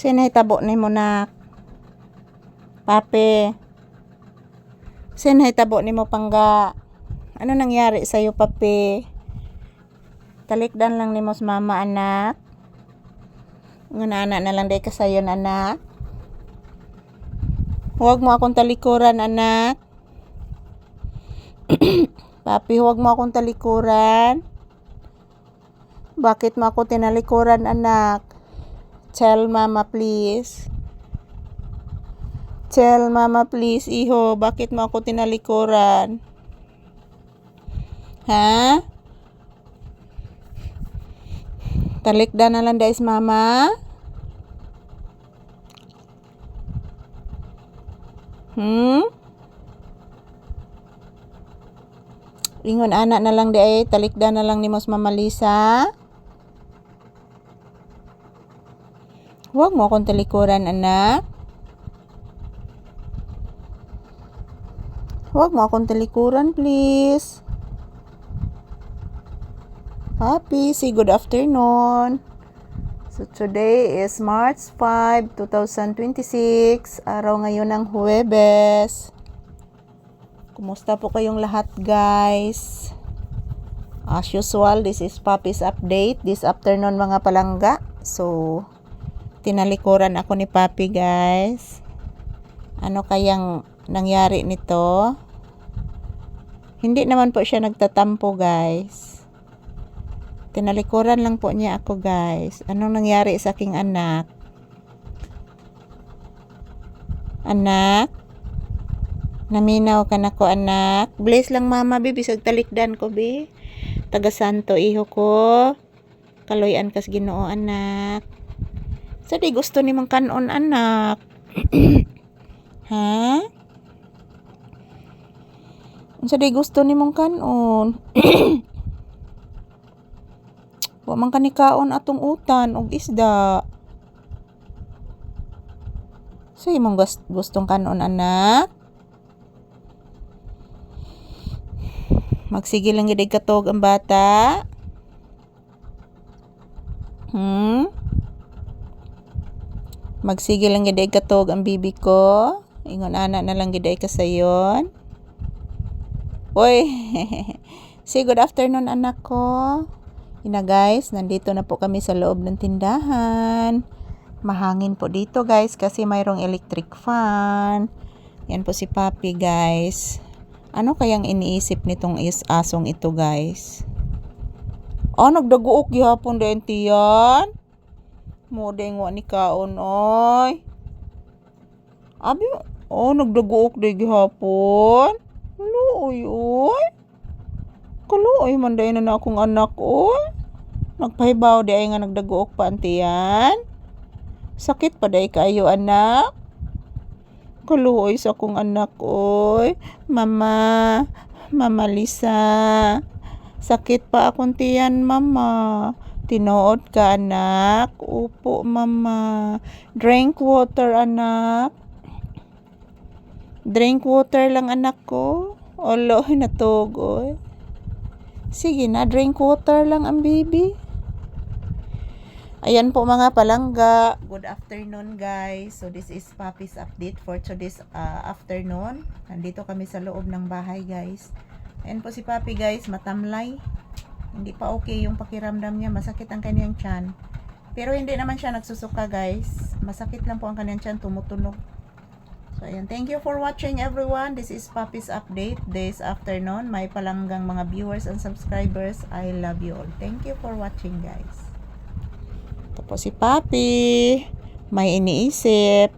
Sinahitabo ni mo na. Papi. Sinahitabo ni mo pangga. Ano nangyari sa'yo, papi? Talikdan lang ni mo sa mama, anak. Anak na lang day ka sa'yo, anak. Huwag mo akong talikuran, anak. Papi, huwag mo akong talikuran. Bakit mo ako tinalikuran, anak? Tell mama, please. Tell mama, please, iho. Bakit mo ako tinalikuran? Ha? Talikdan na lang guys, mama. Ingon anak na lang di talikdan na lang ni Mos Mama Lisa. Huwag mo akong talikuran, anak. Huwag mo akong talikuran, please. Papi, say good afternoon. So today is March 5, 2026. Araw ngayon ng Huwebes. Kumusta po kayong lahat, guys? As usual, this is Papi's update this afternoon, mga palangga. So, tinalikuran ako ni Papi, guys. Ano kayang nangyari nito? Hindi naman po siya nagtatampo, guys. Tinalikuran lang po niya ako, guys. Anong nangyari sa aking anak? Anak? Naminaw ka na ko, anak. Bless lang mama, bibi. Bisag talikdan ko, bi. Taga Santo, iho ko. Kaloyan kas Ginoo, anak. Sa di gusto ni mong kanon, anak. Ha? Sa di gusto ni mong kanon. Wa man kanikaon atong utan og isda. Sa imong gustong kanon, anak. Magsigil lang gid katog ang bata. Magsigil lang gid katog ang bibi ko. Ingon anak na lang gid ka sayon. Oy. Say good afternoon, anak ko. Ina guys, nandito na po kami sa loob ng tindahan. Mahangin po dito, guys, kasi mayroong electric fan. Yan po si Papi, guys. Ano kayang iniisip nitong asong ito, guys? Nagdaguok gihapon din tiyan. Mo deng wa ni kaon oy. Abi, nagdaguok din gihapon. Luoy oy. Kaluoy man day na akong anak oy. Nagpahibaw di ay nga nagdaguok pa antiyan. Sakit pa day kayo, anak. Kaluoy sa akong anak oy. Mama Lisa. Sakit pa akong tiyan, mama. Tinuod ka, anak. Upo, mama. Drink water, anak. Drink water lang, anak ko. Olo, natugoy. Sige na, drink water lang ang baby. Ayan po mga palangga. Good afternoon, guys. So this is Papi's update for today's afternoon. Nandito kami sa loob ng bahay, guys. Ayan po si Papi, guys. Matamlay. Hindi pa okay yung pakiramdam niya. Masakit ang kanyang tiyan. Pero hindi naman siya nagsusuka, guys. Masakit lang po ang kanyang tiyan. Tumutunog. So ayan. Thank you for watching, everyone. This is Papi's update this afternoon. May palanggang mga viewers and subscribers. I love you all. Thank you for watching, guys. Tapos si Papi, may iniisip.